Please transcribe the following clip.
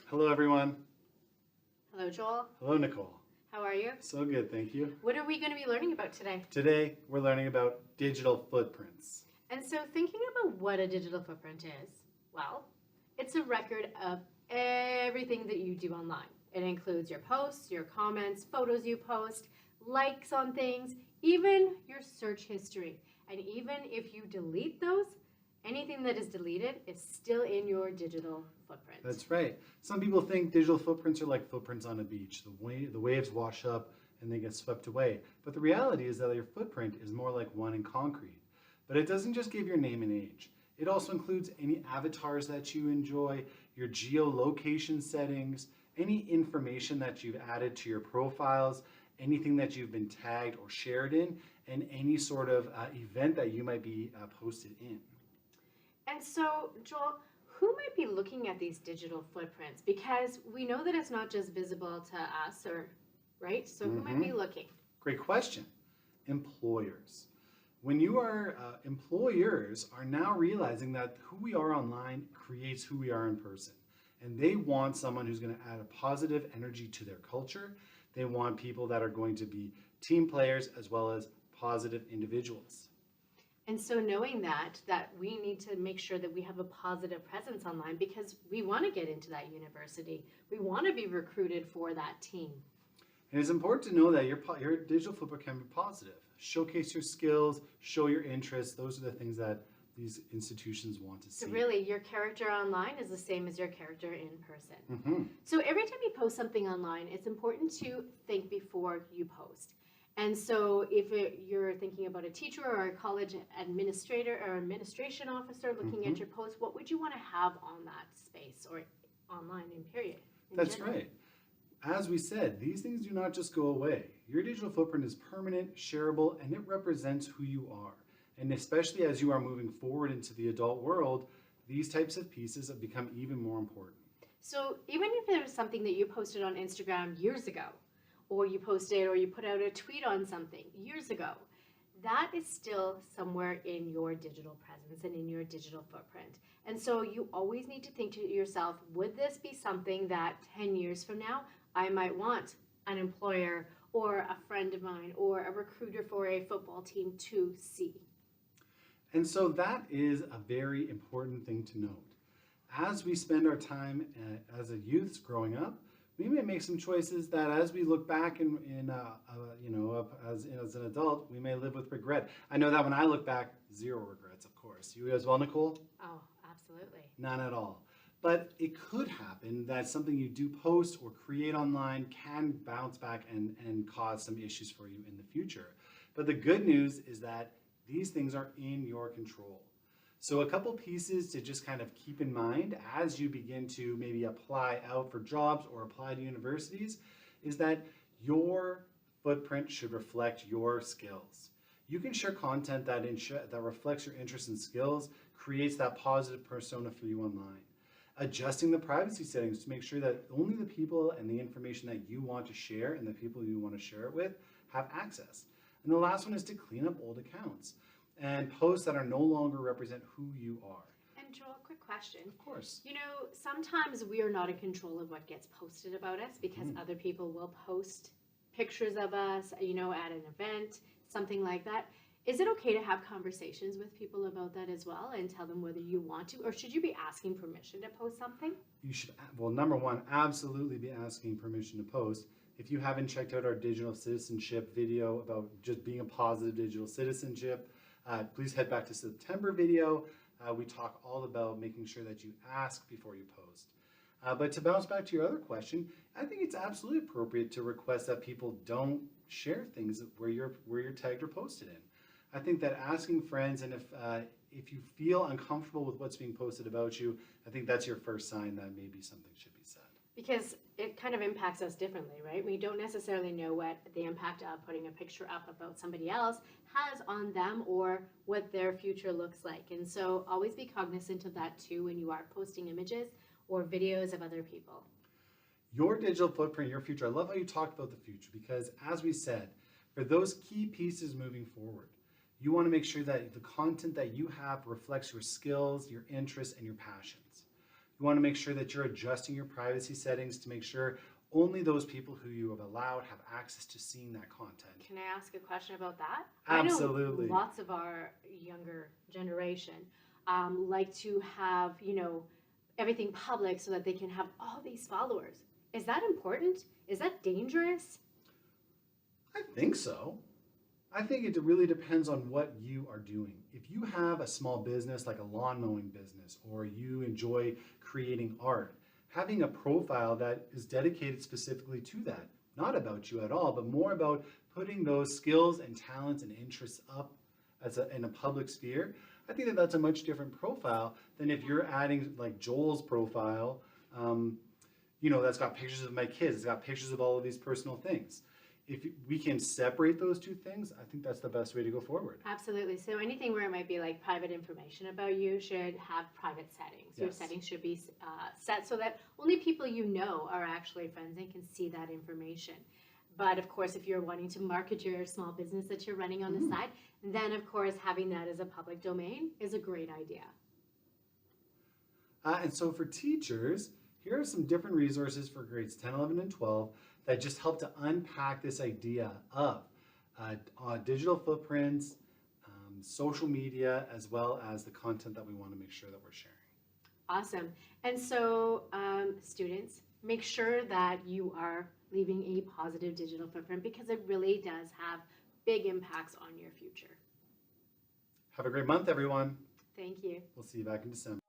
Hello, everyone. Hello, Joel. Hello, Nicole. How are you? So good, thank you. What are we going to be learning about today? Today, we're learning about digital footprints. And so, thinking about what a digital footprint is, well, it's a record of everything that you do online. It includes your posts, your comments, photos you post, likes on things, even your search history. And even if you delete those, anything that is deleted is still in your digital footprint. That's right. Some people think digital footprints are like footprints on a beach. The waves wash up and they get swept away. But the reality is that your footprint is more like one in concrete. But it doesn't just give your name and age. It also includes any avatars that you enjoy, your geolocation settings, any information that you've added to your profiles, anything that you've been tagged or shared in, and any sort of event that you might be posted in. And so, Joel, who might be looking at these digital footprints? Because we know that it's not just visible to us, right? So who might be looking? Great question. Employers. When you are, employers are now realizing that who we are online creates who we are in person. And they want someone who's going to add a positive energy to their culture. They want people that are going to be team players as well as positive individuals. And so knowing that we need to make sure that we have a positive presence online because we want to get into that university. We want to be recruited for that team. And it's important to know that your digital footprint can be positive. Showcase your skills, show your interests. Those are the things that these institutions want to see. So really, your character online is the same as your character in person. So every time you post something online, it's important to think before you post. And so if you're thinking about a teacher or a college administrator or administration officer looking at your post, what would you want to have on that space or online in period? That's right. As we said, these things do not just go away. Your digital footprint is permanent, shareable, and it represents who you are. And especially as you are moving forward into the adult world, these types of pieces have become even more important. So even if there's something that you posted on Instagram years ago, or you posted or you put out a tweet on something years ago, that is still somewhere in your digital presence and in your digital footprint. And so you always need to think to yourself, would this be something that 10 years from now I might want an employer or a friend of mine or a recruiter for a football team to see? And so that is a very important thing to note. As we spend our time as a youth growing up, we may make some choices that as we look back as an adult, we may live with regret. I know that when I look back, zero regrets, of course. You as well, Nicole? Oh, absolutely. None at all. But it could happen that something you do post or create online can bounce back and cause some issues for you in the future. But the good news is that these things are in your control. So a couple pieces to just kind of keep in mind as you begin to maybe apply out for jobs or apply to universities is that your footprint should reflect your skills. You can share content that reflects your interests and skills, creates that positive persona for you online. Adjusting the privacy settings to make sure that only the people and the information that you want to share and the people you want to share it with have access. And the last one is to clean up old accounts and posts that are no longer represent who you are. And Joel, quick question. Of course. You know, sometimes we are not in control of what gets posted about us because other people will post pictures of us, at an event, something like that. Is it okay to have conversations with people about that as well and tell them whether you want to, or should you be asking permission to post something? You should, well, number one, absolutely be asking permission to post. If you haven't checked out our digital citizenship video about just being a positive digital citizenship, please head back to September video. We talk all about making sure that you ask before you post. But to bounce back to your other question, I think it's absolutely appropriate to request that people don't share things where you're tagged or posted in. I think that asking friends, and if you feel uncomfortable with what's being posted about you, I think that's your first sign that maybe something should be said. Because it kind of impacts us differently, right? We don't necessarily know what the impact of putting a picture up about somebody else has on them or what their future looks like. And so always be cognizant of that too when you are posting images or videos of other people. Your digital footprint, your future. I love how you talked about the future because as we said, for those key pieces moving forward, You want to make sure that the content that you have reflects your skills, your interests, and your passions. You want to make sure that you're adjusting your privacy settings to make sure only those people who you have allowed have access to seeing that content. Can I ask a question about that? Absolutely. I know lots of our younger generation like to have, everything public so that they can have all these followers. Is that important? Is that dangerous? I think so. I think it really depends on what you are doing. If you have a small business like a lawn mowing business, or you enjoy creating art, having a profile that is dedicated specifically to that, not about you at all, but more about putting those skills and talents and interests up in a public sphere, I think that that's a much different profile than if you're adding like Joel's profile, that's got pictures of my kids, it's got pictures of all of these personal things. If we can separate those two things, I think that's the best way to go forward. Absolutely. So anything where it might be like private information about you should have private settings. Yes. Your settings should be set so that only people you know are actually friends and can see that information. But of course, if you're wanting to market your small business that you're running on the side, then of course having that as a public domain is a great idea. And so for teachers, here are some different resources for grades 10, 11, and 12 that just help to unpack this idea of digital footprints, social media, as well as the content that we want to make sure that we're sharing. Awesome. And so students, make sure that you are leaving a positive digital footprint because it really does have big impacts on your future. Have a great month, everyone. Thank you. We'll see you back in December.